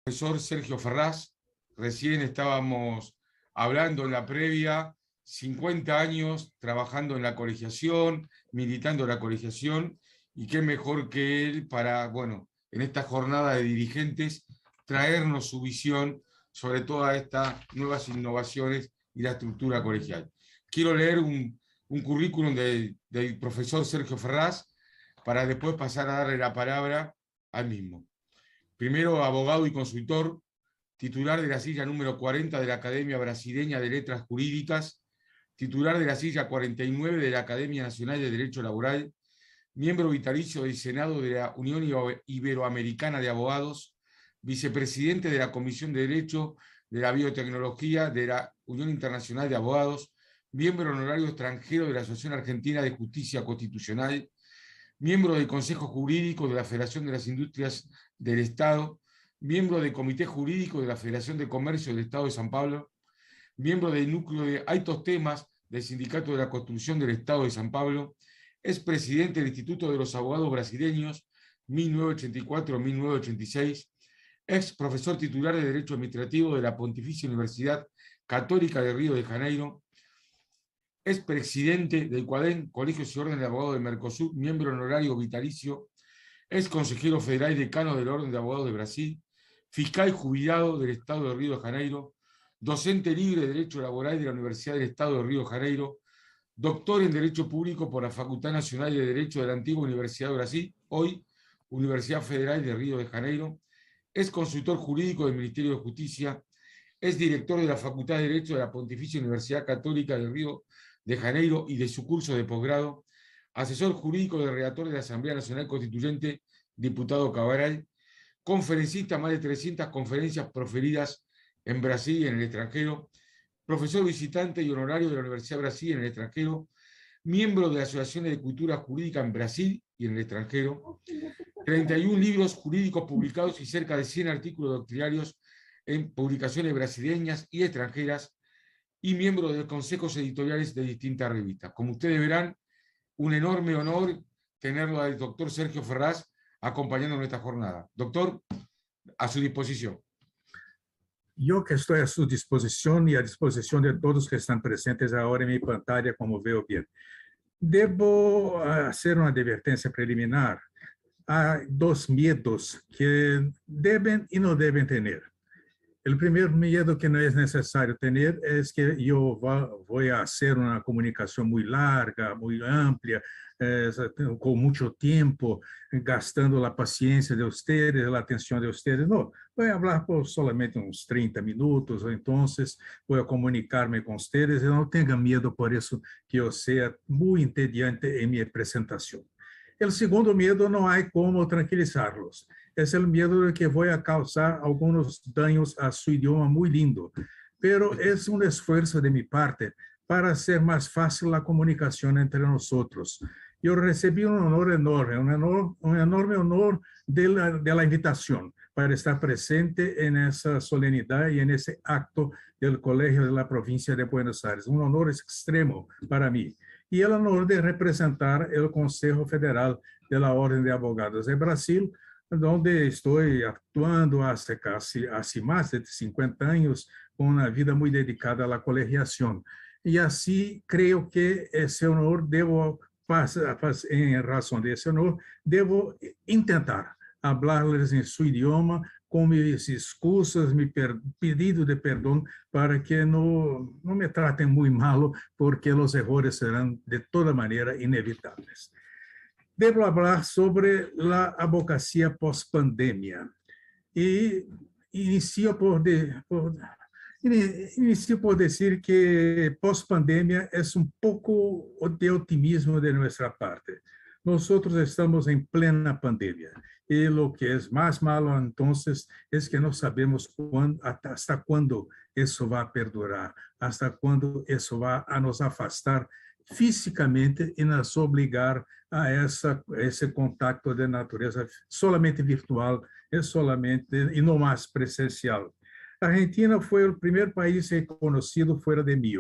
Profesor Sergio Ferraz, recién estábamos hablando en la previa, 50 años trabajando en la colegiación, militando en la colegiación, y qué mejor que él para, bueno, en esta jornada de dirigentes, traernos su visión sobre todas estas nuevas innovaciones y la estructura colegial. Quiero leer un currículum del profesor Sergio Ferraz para después pasar a darle la palabra al mismo. Primero, abogado y consultor, titular de la silla número 40 de la Academia Brasileña de Letras Jurídicas, titular de la silla 49 de la Academia Nacional de Derecho Laboral, miembro vitalicio del Senado de la Unión Iberoamericana de Abogados, vicepresidente de la Comisión de Derecho de la Biotecnología de la Unión Internacional de Abogados, miembro honorario extranjero de la Asociación Argentina de Justicia Constitucional, miembro del Consejo Jurídico de la Federación de las Industrias del Estado, miembro del Comité Jurídico de la Federación de Comercio del Estado de San Pablo, miembro del núcleo de altos temas del Sindicato de la Construcción del Estado de San Pablo, es presidente del Instituto de los Abogados Brasileños 1984-1986, ex profesor titular de Derecho Administrativo de la Pontificia Universidad Católica de Río de Janeiro, es presidente del CUADEN, Colegios y Orden de Abogados de Mercosur, miembro honorario vitalicio, es consejero federal y decano del Orden de Abogados de Brasil, fiscal jubilado del Estado de Río de Janeiro, docente libre de Derecho Laboral de la Universidad del Estado de Río de Janeiro, doctor en Derecho Público por la Facultad Nacional de Derecho de la antigua Universidad de Brasil, hoy Universidad Federal de Río de Janeiro, es consultor jurídico del Ministerio de Justicia, es director de la Facultad de Derecho de la Pontificia Universidad Católica de Río de Janeiro y de su curso de posgrado, asesor jurídico del redactor de la Asamblea Nacional Constituyente, diputado Cabral, conferencista, más de 300 conferencias proferidas en Brasil y en el extranjero, profesor visitante y honorario de la Universidad de Brasil en el extranjero, miembro de la Asociación de Cultura Jurídica en Brasil y en el extranjero, 31 libros jurídicos publicados y cerca de 100 artículos doctrinarios en publicaciones brasileñas y extranjeras, y miembro de consejos editoriales de distintas revistas. Como ustedes verán, un enorme honor tenerlo al doctor Sergio Ferraz acompañando en esta jornada. Doctor, a su disposición. Yo que estoy a su disposición y a disposición de todos que están presentes ahora en mi pantalla, como veo bien. Debo hacer una advertencia preliminar. Hay dos miedos que deben y no deben tener. El primer miedo que no es necesario tener es que yo voy a hacer una comunicación muy larga, muy amplia, con mucho tiempo, gastando la paciencia de ustedes, la atención de ustedes. No, voy a hablar por solamente unos 30 minutos, entonces voy a comunicarme con ustedes y no tengan miedo por eso que yo sea muy entediante en mi presentación. El segundo miedo no hay cómo tranquilizarlos. Es el miedo de que voy a causar algunos daños a su idioma muy lindo, pero es un esfuerzo de mi parte para hacer más fácil la comunicación entre nosotros. Yo recibí un honor enorme, un enorme honor de la invitación para estar presente en esa solemnidad y en ese acto del Colegio de la Provincia de Buenos Aires. Un honor extremo para mí. Y el honor de representar el Consejo Federal de la Orden de Abogados de Brasil, donde estoy actuando hace más de 50 años, con una vida muy dedicada a la colegiación. Y así creo que ese honor en razón de ese honor, debo intentar hablarles en su idioma, con mis excusas, mi pedido de perdón, para que no me traten muy malo, porque los errores serán de toda manera inevitables. Debo hablar sobre la abogacía post-pandemia. Y inicio por decir que post-pandemia es un poco de optimismo de nuestra parte. Nosotros estamos en plena pandemia. Y lo que es más malo entonces es que no sabemos hasta cuándo eso va a perdurar, hasta cuándo eso va a nos afastar físicamente y nos obligar a ese contacto de natureza solamente virtual y no más presencial. Argentina fue el primer país reconocido fuera de mí.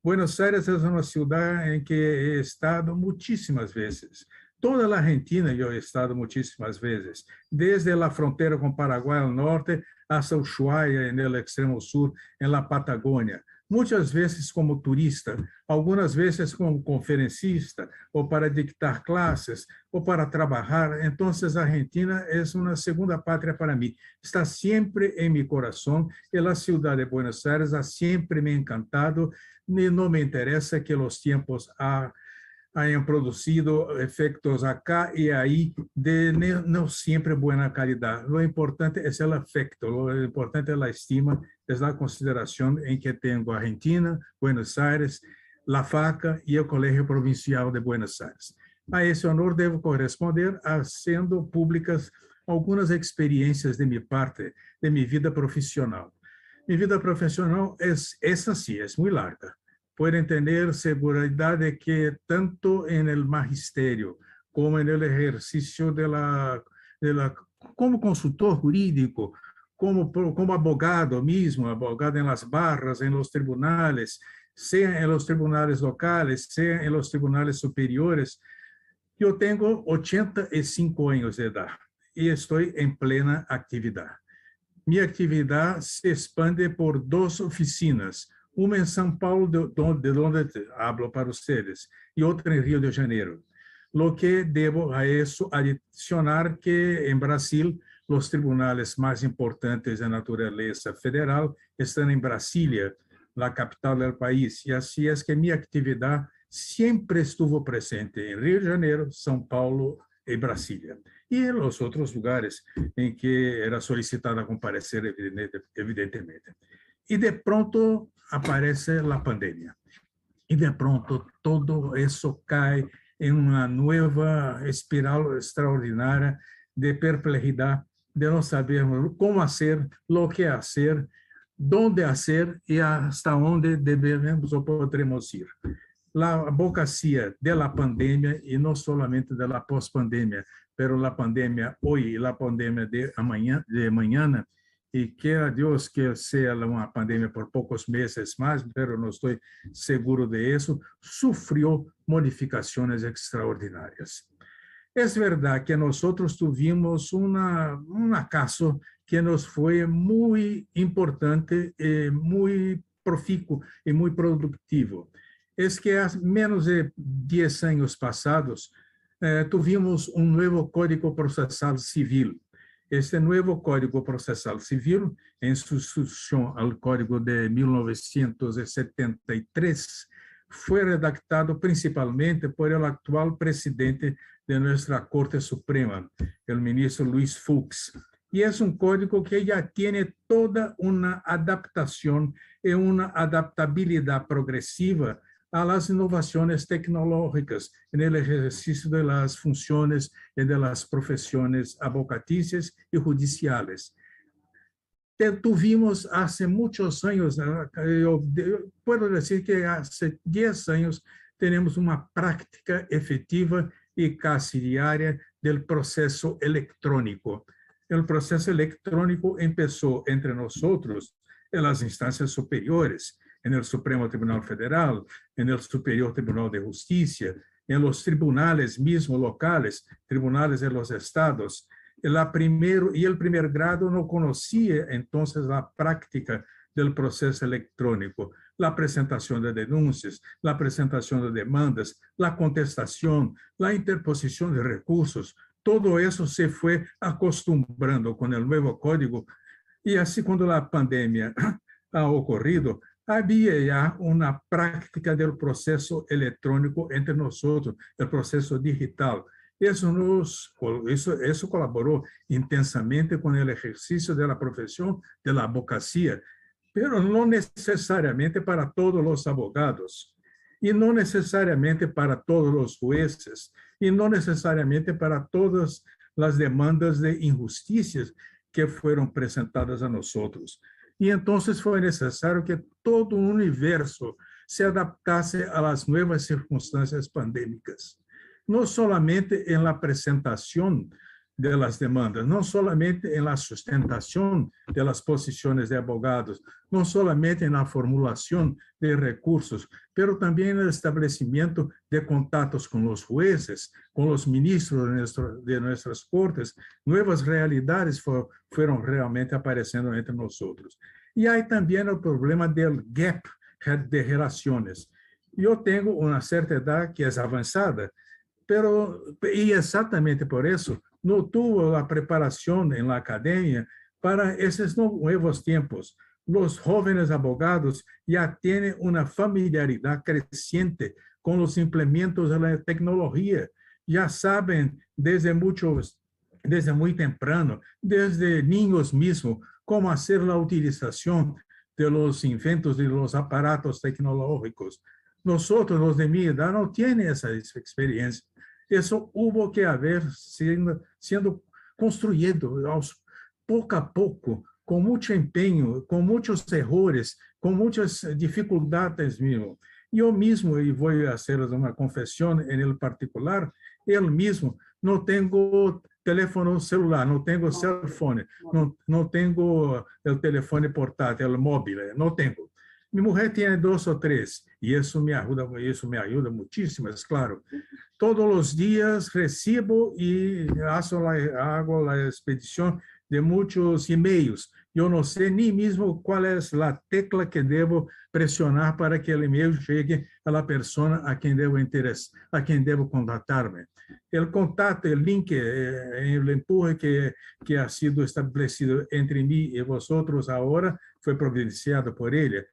Buenos Aires es una ciudad en que he estado muchísimas veces. Toda la Argentina yo he estado muchísimas veces, desde la frontera con Paraguay al norte hasta Ushuaia, en el extremo sur, en la Patagonia. Muitas vezes como turista, algumas vezes como conferencista, ou para dictar classes, ou para trabalhar. Então, a Argentina é uma segunda pátria para mim. Está sempre em meu coração e a cidade de Buenos Aires ha sempre me encantado. E não me interessa que os tempos hayan producido efectos acá y ahí de no siempre buena calidad. Lo importante es el afecto, lo importante es la estima, es la consideración en que tengo Argentina, Buenos Aires, la FACA y el Colegio Provincial de Buenos Aires. A ese honor debo corresponder haciendo públicas algunas experiencias de mi parte, de mi vida profesional. Mi vida profesional es así, es muy larga. Pueden tener seguridad de que tanto en el magisterio como en el ejercicio como consultor jurídico, como abogado mismo, abogado en las barras, en los tribunales, sea en los tribunales locales, sea en los tribunales superiores. Yo tengo 85 años de edad y estoy en plena actividad. Mi actividad se expande por 2 oficinas, uma em São Paulo, de onde hablo para ustedes, e outra em Rio de Janeiro. Lo que debo a isso adicionar que em Brasil, os tribunales mais importantes de natureza federal estão em Brasília, na capital do país, e assim é que minha atividade sempre estuvo presente em Rio de Janeiro, São Paulo e Brasília. E em os outros lugares em que era solicitada comparecer, evidentemente. E de pronto aparece a pandemia. E de pronto todo isso cai em uma nova espiral extraordinária de perplexidade, de não sabermos como fazer, o que fazer, onde fazer e hasta onde devemos ou poderemos ir. A advocacia da pandemia e não somente da pós-pandemia, pero a pandemia hoje e a pandemia de amanhã, e queira Deus que seja uma pandemia por poucos meses mais, pero não estou seguro de isso, sofreu modificações extraordinárias. É verdade que nós tivemos um caso que nos foi muito importante, muito profícuo e muito produtivo. É que há menos de 10 anos passados, tivemos um novo Código Processal Civil. Este novo Código Processal Civil, em substituição ao Código de 1973, foi redactado principalmente por el atual presidente de nossa Corte Suprema, o ministro Luis Fux. E é um código que já tem toda uma adaptação e uma adaptabilidade progressiva a las inovaciones tecnológicas en el ejercicio de las funciones y de las profesiones abogacícias y judiciales. Tuvimos hace muchos años, yo puedo decir que hace 10 años tenemos una práctica efectiva y casi diaria del proceso electrónico. El proceso electrónico empezó entre nosotros en las instancias superiores, en el Supremo Tribunal Federal, en el Superior Tribunal de Justicia, en los tribunales mismos locales, tribunales de los estados. Y el primer grado no conocía entonces la práctica del proceso electrónico, la presentación de denuncias, la presentación de demandas, la contestación, la interposición de recursos. Todo eso se fue acostumbrando con el nuevo código. Y así cuando la pandemia ha ocurrido, havia já uma prática do processo eletrônico entre nós, o processo digital. Isso colaborou intensamente com o exercício da profissão da advocacia, mas não necessariamente para todos os abogados, e não necessariamente para todos os jueces, e não necessariamente para todas as demandas de injusticias que foram apresentadas a nós. E então foi necessário que todo o universo se adaptasse às novas circunstâncias pandêmicas. Não somente em la apresentação de las demandas, no solamente en la sustentación de las posiciones de abogados, no solamente en la formulación de recursos, pero también en el establecimiento de contactos con los jueces, con los ministros de nuestras cortes. Nuevas realidades fueron realmente apareciendo entre nosotros. Y hay también el problema del gap de relaciones. Yo tengo una cierta edad que es avanzada, y exatamente por eso no tuvo la preparación en la academia para esos nuevos tiempos. Los jóvenes abogados ya tienen una familiaridad creciente con los implementos de la tecnología, ya saben desde muy temprano, desde niños mismos, cómo hacer la utilización de los inventos de los aparatos tecnológicos. Nosotros, los de mi edad, no tienen esa experiencia. Eso hubo que haber siendo construído poco a poco, con mucho empeño, con muchos errores, con muchas dificultades mismo. Yo mismo, y voy a hacer una confesión en el particular, yo mismo no tengo teléfono celular, no tengo cell phone, no tengo el teléfono portátil, el móvil, no tengo. Mi mujer tiene 2 o 3 y eso me ayuda muchísimo, es claro. Todos los días recibo y hago la expedición de muchos emails. Yo no sé ni mismo cuál es la tecla que debo presionar para que el email llegue a la persona a quien debo contactarme. El contacto, el link, el empuje que ha sido establecido entre mí y vosotros ahora fue providenciado por ella.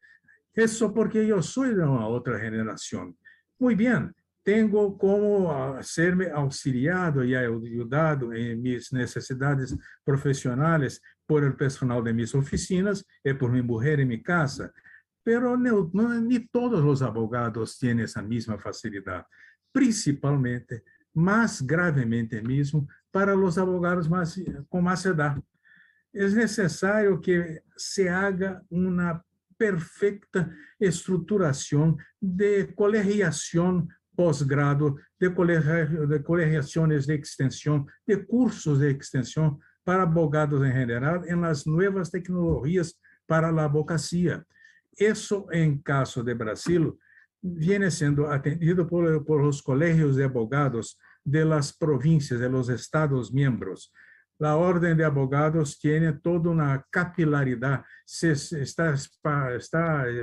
Eso porque yo soy de una otra generación. Muy bien, tengo como serme auxiliado y ayudado en mis necesidades profesionales por el personal de mis oficinas y por mi mujer en mi casa. Pero ni todos los abogados tienen esa misma facilidad, principalmente, más gravemente mismo, para los abogados con más edad. Es necesario que se haga una perfecta estruturación de colegiación posgrado, de colegiaciones de extensión, de cursos de extensión para abogados en general en las nuevas tecnologías para la abogacía. Eso, en caso de Brasil, viene siendo atendido por los colegios de abogados de las provincias, de los estados miembros. La Orden de Abogados tiene toda una capilaridad, está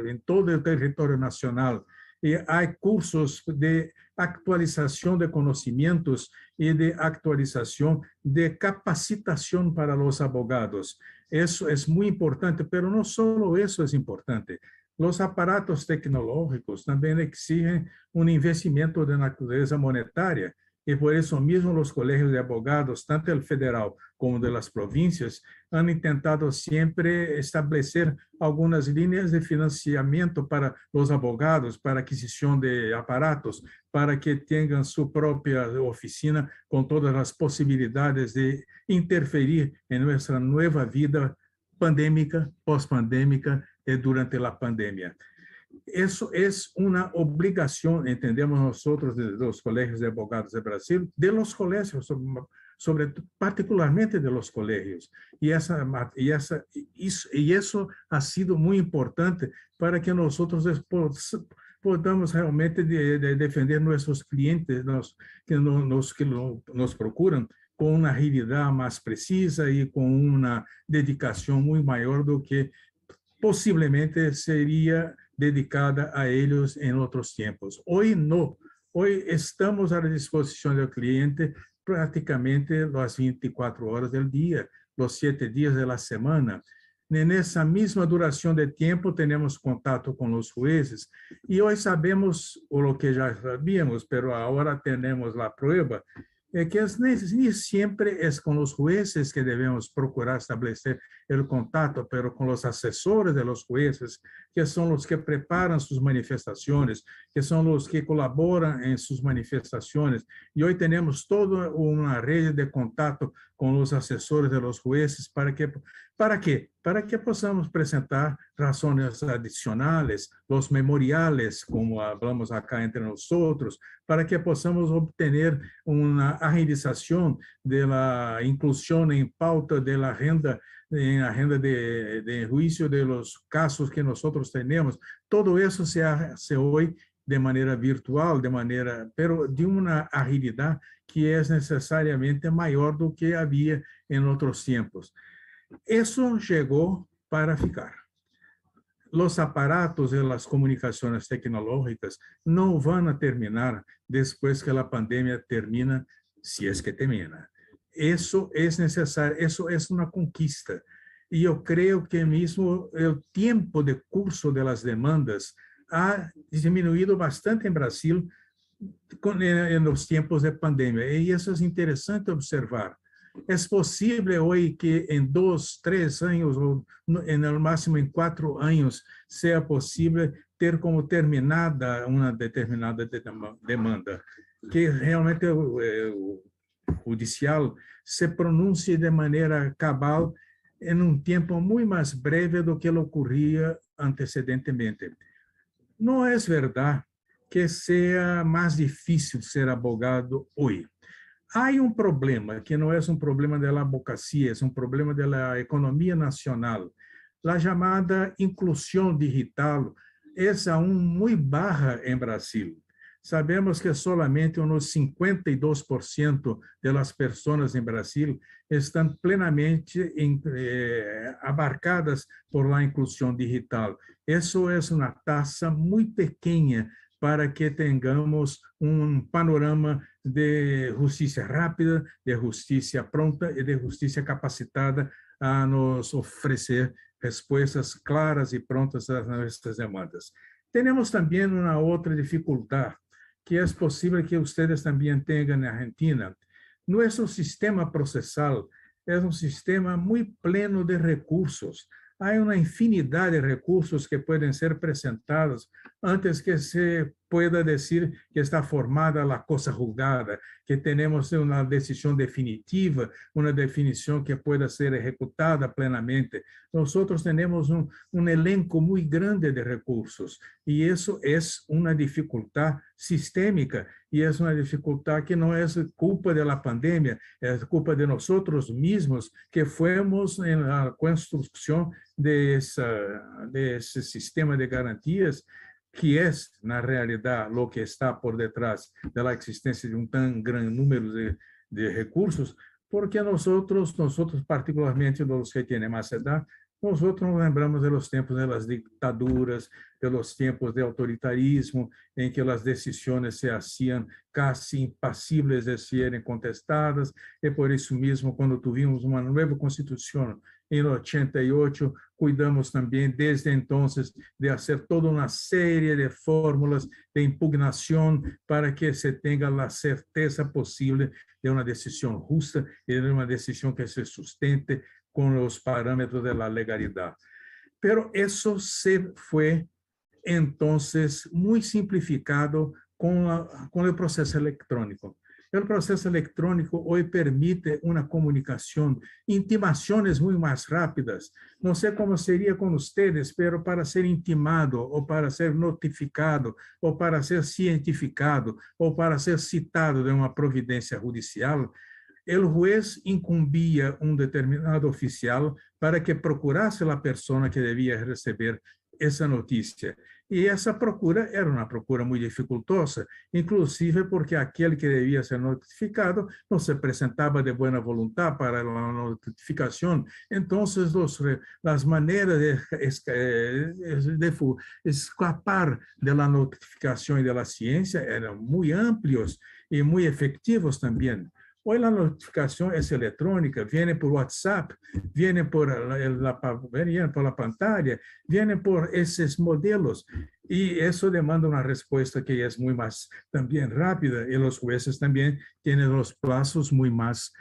en todo el territorio nacional y hay cursos de actualización de conocimientos y de actualización de capacitación para los abogados. Eso es muy importante, pero no solo eso es importante. Los aparatos tecnológicos también exigen un investimento de naturaleza monetaria. Y por eso mismo los colegios de abogados, tanto el federal como de las provincias, han intentado siempre establecer algunas líneas de financiamiento para los abogados, para adquisición de aparatos, para que tengan su propia oficina con todas las posibilidades de interferir en nuestra nueva vida pandémica, post-pandémica y durante la pandemia. Eso es una obligación, entendemos nosotros, de los colegios de abogados de Brasil, de los colegios, particularmente de los colegios. Y eso ha sido muy importante para que nosotros podamos realmente defender nuestros clientes que nos procuran con una agilidad más precisa y con una dedicación muy mayor do que posiblemente sería dedicada a ellos en otros tiempos. Hoy no. Hoy estamos a la disposición del cliente prácticamente las 24 horas del día, los 7 días de la semana. En esa misma duración de tiempo tenemos contacto con los jueces y hoy sabemos, o lo que ya sabíamos, pero ahora tenemos la prueba, que ni siempre es con los jueces que debemos procurar establecer el contacto, pero con los asesores de los jueces que son los que preparan sus manifestaciones, que son los que colaboran en sus manifestaciones. Y hoy tenemos toda una red de contacto con los asesores de los jueces. ¿Para qué? Para que podamos presentar razones adicionales, los memoriales, como hablamos acá entre nosotros, para que podamos obtener una agilización de la inclusión en pauta de la agenda, en agenda de juicio de los casos que nosotros tenemos. Todo eso se hace hoy de manera virtual, pero de uma agilidade que é necessariamente maior do que havia em outros tempos. Isso chegou para ficar. Os aparatos e as comunicações tecnológicas não vão terminar depois que a pandemia termina, se é que termina. Isso é necessário, isso é uma conquista. E eu creio que mesmo o tempo de curso das demandas ha diminuído bastante em Brasil nos tempos de pandemia. E isso é interessante observar. É possível hoje que em 2, 3 anos, ou no máximo em 4 anos, seja possível ter como terminada uma determinada demanda, que realmente o judicial se pronuncie de maneira cabal em tempo muito mais breve do que ocorria antecedentemente. Não é verdade que seja mais difícil ser abogado hoje. Há problema que não é problema da advocacia, é problema da economia nacional. A chamada inclusão digital é muito baixa em Brasil. Sabemos que solamente uns 52% das pessoas em Brasil estão plenamente abarcadas por la inclusão digital. Isso é uma taxa muito pequena para que tenhamos panorama de justiça rápida, de justiça pronta e de justiça capacitada a nos oferecer respostas claras e prontas às nossas demandas. Temos também uma outra dificuldade, que é possível que vocês também tenham na Argentina. Nosso sistema processal é sistema muito pleno de recursos. Há uma infinidade de recursos que podem ser apresentados antes que se pueda dizer que está formada a coisa julgada, que temos uma decisão definitiva, uma definição que pueda ser executada plenamente. Nós temos elenco muito grande de recursos, e isso é uma dificuldade sistêmica, e é uma dificuldade que não é culpa da pandemia, é culpa de nós mesmos que fomos na construção desse sistema de garantias, que é, na realidade, o que está por detrás da existência de tão grande número de recursos, porque nós particularmente os que têm mais idade, nós nos lembramos dos tempos das ditaduras, dos tempos de autoritarismo, em que as decisões se faziam quase impassíveis de serem contestadas, e por isso mesmo, quando tivemos uma nova Constituição em 88, cuidamos também, desde então, de fazer toda uma série de fórmulas de impugnação para que se tenha a certeza possível de uma decisão justa e de uma decisão que se sustente com os parâmetros da legalidade. Pero isso se foi, então, muito simplificado com o processo eletrônico. O processo eletrônico hoje permite uma comunicação, intimações muito mais rápidas. Não sei como seria com vocês, pero para ser intimado, ou para ser notificado, ou para ser cientificado, ou para ser citado de uma providência judicial, o juez incumbia determinado oficial para que procurasse a pessoa que devia receber essa notícia. E essa procura era uma procura muito dificultosa, inclusive porque aquele que devia ser notificado não se apresentava de boa vontade para a notificação. Então, as maneiras de escapar da notificação e da ciência eram muito amplios e muito efetivos também. Hoy la notificación es electrónica, viene por WhatsApp, viene por la pantalla, viene por esos modelos. Y eso demanda una respuesta que es muy más también rápida, y los jueces también tienen los plazos muy más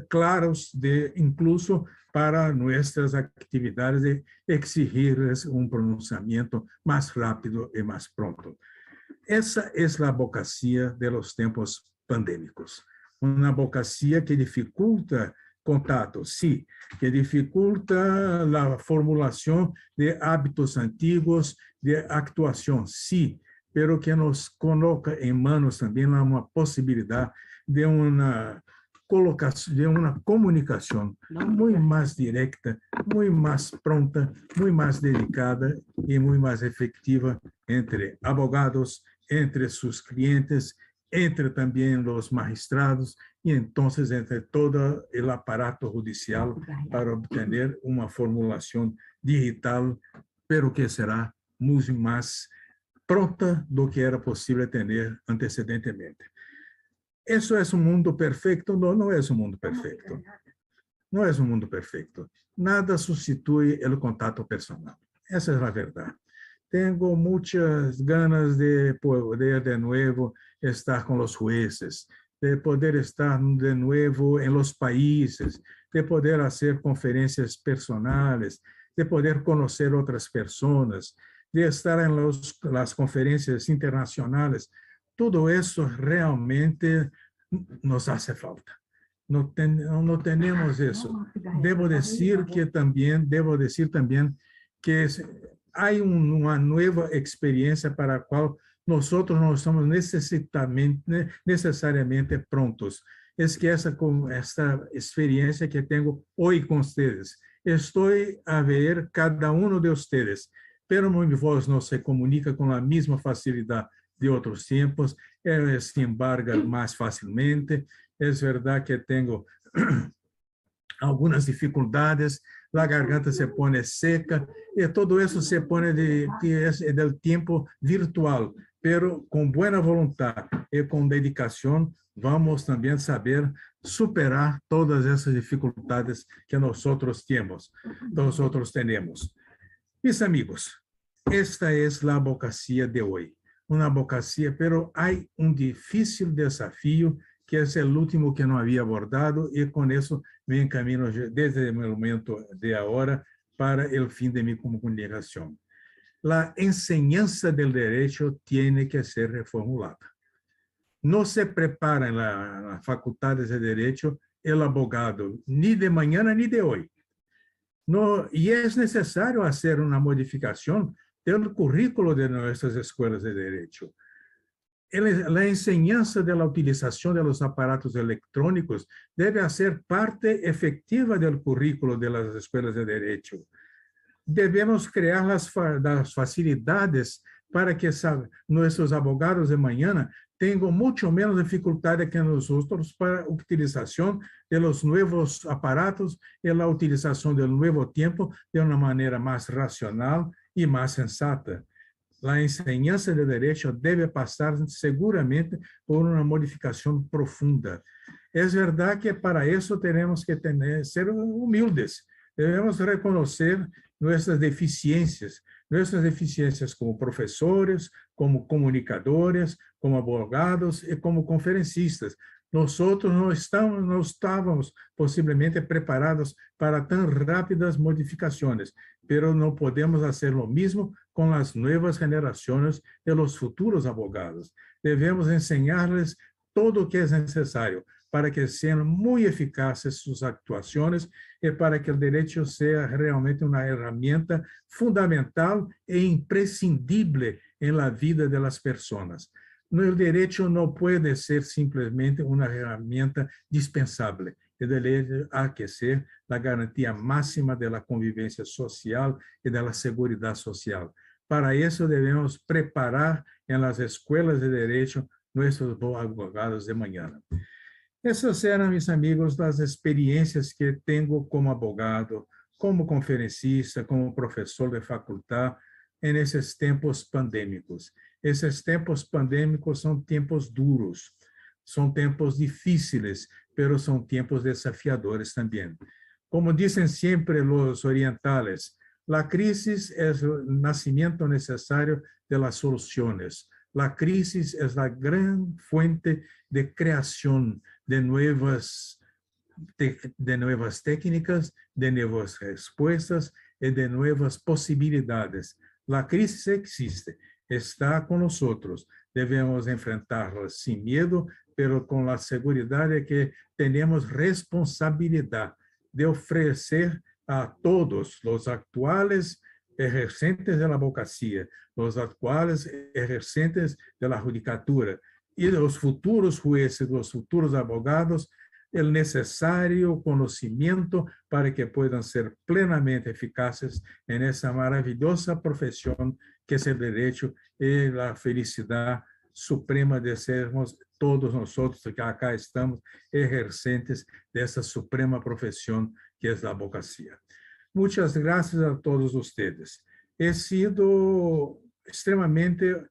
claros incluso para nuestras actividades de exigirles un pronunciamiento más rápido y más pronto. Essa é a advocacia de los tempos pandêmicos. Uma advocacia que dificulta contato, sim, que dificulta a formulação de hábitos antigos de actuação, sim, pero que nos coloca em manos também uma possibilidade de uma colocação, de uma comunicação muito mais direta, muito mais pronta, muito mais dedicada e muito mais efetiva entre abogados, entre seus clientes, entre também os magistrados e então entre todo o aparato judicial para obter uma formulação digital, pero que será muito mais pronta do que era possível ter antecedentemente. Isso é um mundo perfeito? Não, não é um mundo perfeito. Não é um mundo perfeito. Nada substitui o contato personal. Essa é a verdade. Tenho muitas ganas de poder de novo estar com os jueces, de poder estar de novo em los países, de poder fazer conferências personais, de poder conhecer outras pessoas, de estar em las conferências internacionais. Tudo isso realmente nos hace falta. Não temos isso. Devo dizer também que há uma nova experiência para a qual nós não estamos necessariamente prontos. É que essa experiência que tenho hoje com vocês, estou a ver cada um de vocês, pero minha voz não se comunica com a mesma facilidade de outros tempos, se embarga mais facilmente. É verdade que tenho algumas dificuldades, a garganta se põe seca, e tudo isso se põe do tempo virtual, pero com boa vontade e com dedicação, vamos também saber superar todas essas dificuldades que nós temos. Mis amigos, esta é a advocacia de hoje. Uma advocacia, pero há um difícil desafio que é o último que não havia abordado, e com isso me encaminho desde o momento de agora para o fim de minha comunicação. A enseñanza del derecho tiene que ser reformulada. Não se prepara em las faculdades de derecho el abogado, ni de mañana ni de hoy. No, e é necessário fazer uma modificação do currículo de nossas escolas de derecho. A enseñanza de la utilización de los aparatos electrónicos debe ser parte efectiva del currículo de las escuelas de derecho. Debemos crear las facilidades para que nossos abogados de manhã tenham muito menos dificuldade que nosotros para a utilização de los nuevos aparatos e a utilização do novo tempo de uma maneira mais racional e mais sensata. A enseñanza de derecho deve passar seguramente por uma modificação profunda. É verdade que para isso teremos que ser humildes, devemos reconhecer nossas deficiências como professores, como comunicadores, como abogados e como conferencistas. Nós não estávamos possivelmente preparados para tão rápidas modificações, pero não podemos fazer o mesmo com as novas gerações de los futuros abogados. Devemos ensinar-lhes todo o que é necessário para que sejam muito eficazes suas actuações e para que o direito seja realmente uma ferramenta fundamental e imprescindível em la vida de las pessoas. O direito não pode ser simplesmente uma ferramenta dispensável. O direito há que ser a garantia máxima da convivência social e da segurança social. Para isso, devemos preparar nas escolas de direito nossos advogados de manhã. Essas eram, meus amigos, as experiências que tenho como abogado, como conferencista, como professor de faculdade, nesses tempos pandêmicos. Esses tempos pandêmicos são tempos duros, são tempos difíceis, mas são tempos desafiadores também. Como dizem sempre os orientales, a crise é o nascimento necessário de las soluções. A crise é a grande fuente de criação de de nuevas técnicas, de nuevas respuestas y de nuevas posibilidades. La crisis existe, está con nosotros. Debemos enfrentarla sin miedo, pero con la seguridad de que tenemos responsabilidad de ofrecer a todos los actuales ejercentes de la abogacía, los actuales ejercentes de la judicatura y de los futuros jueces, los futuros abogados, el necesario conocimiento para que puedan ser plenamente eficaces en esa maravillosa profesión que es el derecho y la felicidad suprema de sermos todos nosotros que acá estamos ejercentes de esa suprema profesión que es la abogacía. Muchas gracias a todos ustedes. He sido extremadamente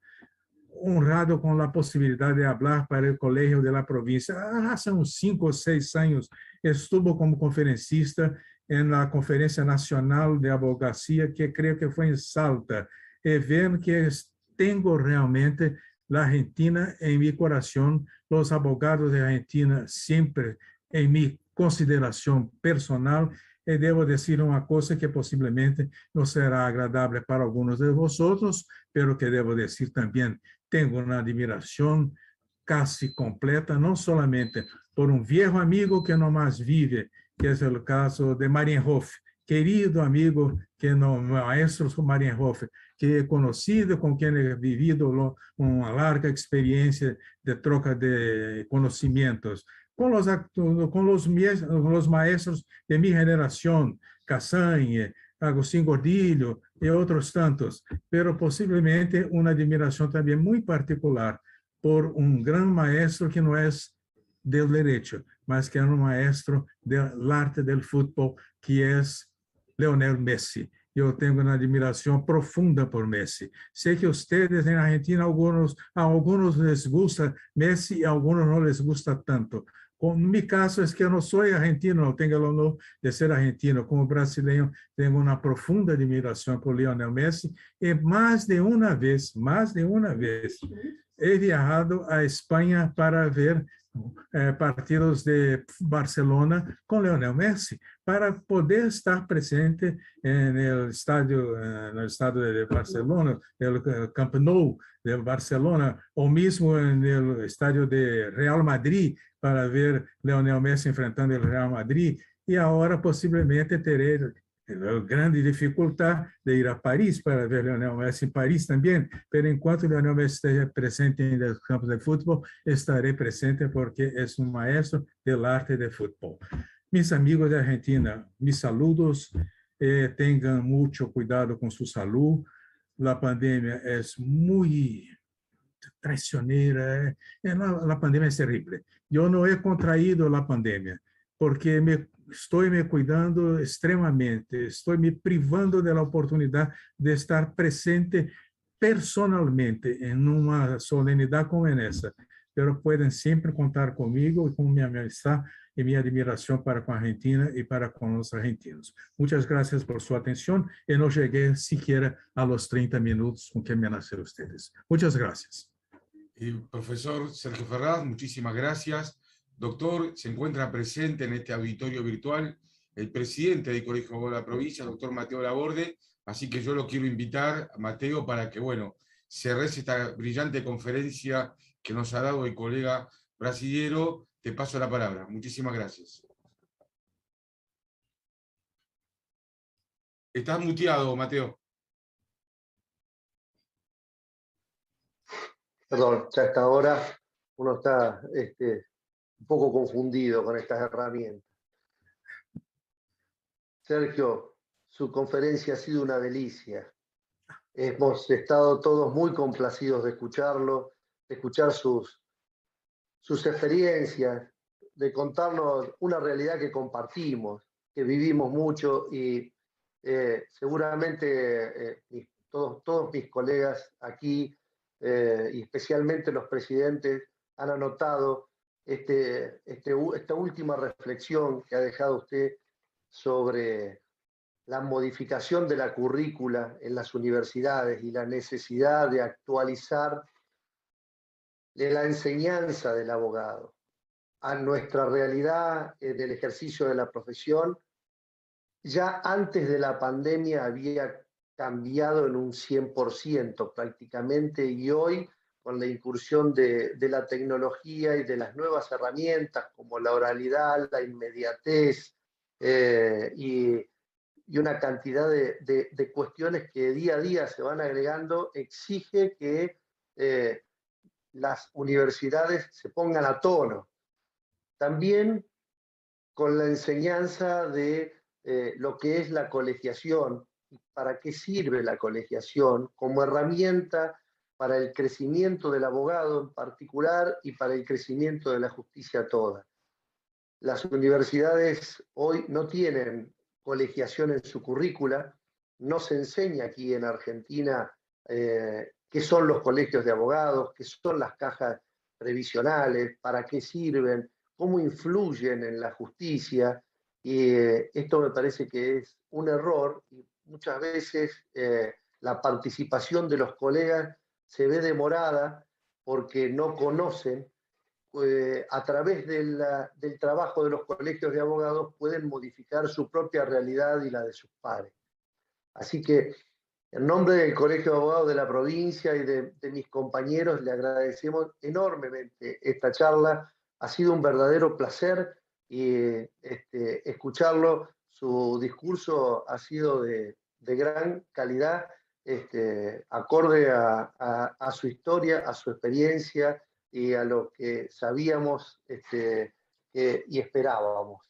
honrado con la posibilidad de hablar para el Colegio de la Provincia. Hace uns 5 o 6 años estuve como conferencista en la Conferencia Nacional de Abogacía, que creo que fue en Salta. Y ven que tengo realmente la Argentina en mi corazón, los abogados de Argentina siempre en mi consideración personal. E devo dizer uma coisa que possivelmente não será agradável para alguns de vosotros, pero que devo dizer também, tenho uma admiração casi completa, não solamente por um viejo amigo que não mais vive, que é o caso de Marienhof, querido amigo, que no maestro Marienhof, que é conhecido, com quem he vivido uma larga experiência de troca de conhecimentos, con los maestros de mi generación, Casañe, Agustín Gordillo y otros tantos, pero posiblemente una admiración también muy particular por un gran maestro que no es del derecho, mas que es un maestro del arte del fútbol, que es Lionel Messi. Yo tengo una admiración profunda por Messi. Sé que ustedes en Argentina, a algunos les gusta Messi y a algunos no les gusta tanto. En mi caso es que yo no soy argentino, no tengo el honor de ser argentino. Como brasileño, tengo una profunda admiración por Lionel Messi. Y más de una vez, he viajado a España para ver partidos de Barcelona con Lionel Messi, para poder estar presente en el estadio de Barcelona, el Camp Nou de Barcelona, o mismo en el estadio de Real Madrid, para ver Lionel Messi enfrentando el Real Madrid, y ahora posiblemente teré la grande dificultad de ir a París para ver Lionel Messi en París también, pero en cuanto Lionel Messi esté presente en los campos de fútbol, estaré presente porque es un maestro del arte de fútbol. Mis amigos de Argentina, mis saludos, tengan mucho cuidado con su salud. La pandemia es muy traicionera, la pandemia es terrible. Yo no he contraído la pandemia porque estoy me cuidando extremamente, estoy me privando de la oportunidad de estar presente personalmente en una solemnidad como esa. Pero pueden siempre contar conmigo y con mi amistad y mi admiración para con Argentina y para con los argentinos. Muchas gracias por su atención y no llegué siquiera a los 30 minutos con que me nacieron ustedes. Muchas gracias. Profesor Sergio Ferraz, muchísimas gracias. Doctor, se encuentra presente en este auditorio virtual el presidente del Colegio de la Provincia, doctor Mateo Laborde, así que yo lo quiero invitar, Mateo, para que, bueno, cerres esta brillante conferencia que nos ha dado el colega brasilero. Te paso la palabra. Muchísimas gracias. Estás muteado, Mateo. Perdón, ya a esta hora uno está un poco confundido con estas herramientas. Sergio, su conferencia ha sido una delicia. Hemos estado todos muy complacidos de escucharlo, de escuchar sus experiencias, de contarnos una realidad que compartimos, que vivimos mucho y seguramente todos mis colegas aquí, y especialmente los presidentes, han anotado esta última reflexión que ha dejado usted sobre la modificación de la currícula en las universidades y la necesidad de actualizar la enseñanza del abogado. a nuestra realidad del ejercicio de la profesión, ya antes de la pandemia había cambiado en un 100% prácticamente, y hoy, con la incursión de la tecnología y de las nuevas herramientas como la oralidad, la inmediatez y una cantidad de cuestiones que día a día se van agregando, exige que las universidades se pongan a tono. También con la enseñanza de lo que es la colegiación, para qué sirve la colegiación como herramienta para el crecimiento del abogado en particular y para el crecimiento de la justicia toda. Las universidades hoy no tienen colegiación en su currícula, no se enseña aquí en Argentina qué son los colegios de abogados, qué son las cajas previsionales, para qué sirven, cómo influyen en la justicia, y esto me parece que es un error, y muchas veces la participación de los colegas se ve demorada porque no conocen, a través del trabajo de los colegios de abogados pueden modificar su propia realidad y la de sus pares. Así que, en nombre del Colegio de Abogados de la provincia y de mis compañeros, le agradecemos enormemente esta charla. Ha sido un verdadero placer y escucharlo. Su discurso ha sido de gran calidad, acorde a su historia, a su experiencia y a lo que sabíamos y esperábamos.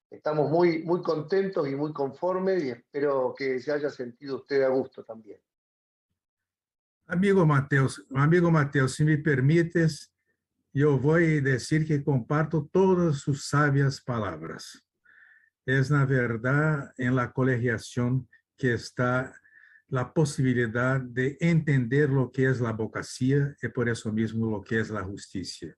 Estamos muy, muy contentos y muy conformes, y espero que se haya sentido usted a gusto también. Amigo Mateus, se me permites, eu vou dizer que comparto todas sus sabias palavras. Es, na verdade, en la colegiación que está la posibilidad de entender lo que es la abogacía y por eso mismo lo que es la justicia.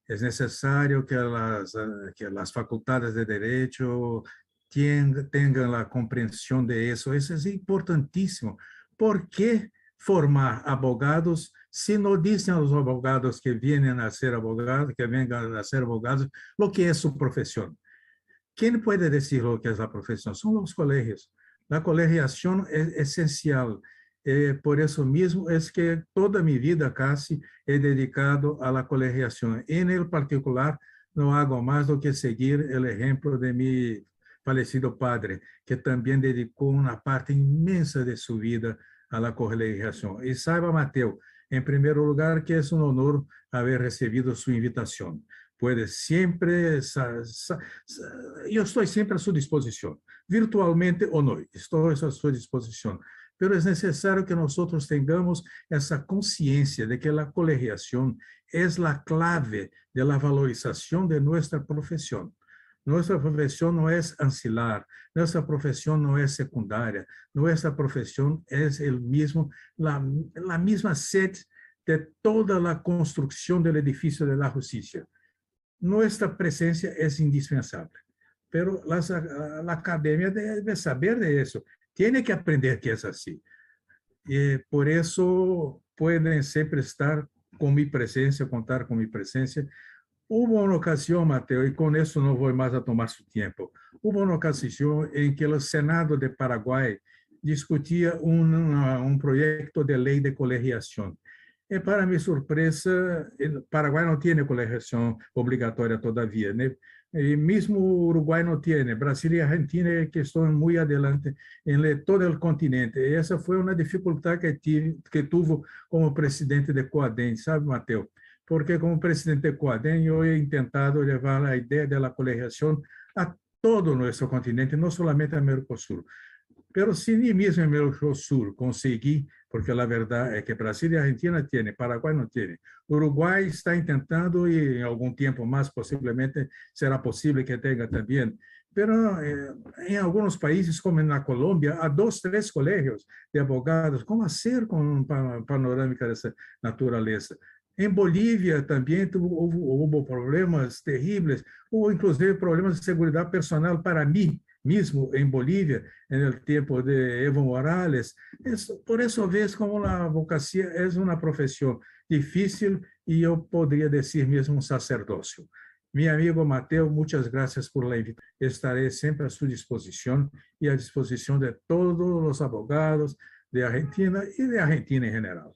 Es necesario que las facultades de derecho tengan la comprensión de eso. Eso es importantísimo. ¿Por qué formar abogados si no dicen a los abogados que vienen a ser abogados, que vengan a ser abogados, lo que es su profesión? ¿Quién puede decir lo que es la profesión? Son los colegios. La colegiación es esencial. Por eso mismo es que toda mi vida casi he dedicado a la colegiación. En el particular, no hago más do que seguir el ejemplo de mi falecido padre, que también dedicó una parte inmensa de su vida a la colegiación. Y saiba, Mateo, en primer lugar, que es un honor haber recibido su invitación. Puede siempre, yo estoy siempre a su disposición, virtualmente o no, estoy a su disposición. Pero es necesario que nosotros tengamos esa conciencia de que la colegiación es la clave de la valorización de nuestra profesión. Nuestra profesión no es ancilar, nuestra profesión no es secundaria, nuestra profesión es la misma sed de toda la construcción del edificio de la justicia. Nuestra presencia es indispensable, pero la academia debe saber de eso, tiene que aprender que es así. Por eso pueden siempre estar con mi presencia, contar con mi presencia. Hubo una ocasión, Mateo, y con eso no voy más a tomar su tiempo, hubo una ocasión en que el Senado de Paraguay discutía un proyecto de ley de colegiación. E, para minha surpresa, o Paraguai não tem colegiação obrigatória todavia, né? E mesmo o Uruguai não tem. Brasil e Argentina que estão muito adelante em todo o continente. E essa foi uma dificuldade que tive como presidente de COADEM, sabe, Mateus? Porque como presidente de COADEM, eu he intentado levar a ideia da colegiação a todo o nosso continente, não somente a Mercosul. Pero si ni mismo en Mercosur conseguí, porque la verdad es que Brasil y Argentina tienen, Paraguay no tiene. Uruguay está intentando y en algún tiempo más posiblemente será posible que tenga también. Pero en algunos países, como en la Colombia, hay 2, 3 colegios de abogados. ¿Cómo hacer con una panorámica de esa naturaleza? En Bolivia también hubo problemas terribles, hubo inclusive problemas de seguridad personal para mí mismo en Bolivia, en el tiempo de Evo Morales. Por eso ves como la abogacía es una profesión difícil y yo podría decir mismo un sacerdocio. Mi amigo Mateo, muchas gracias por la invitación. Estaré siempre a su disposición y a disposición de todos los abogados de Argentina y de Argentina en general.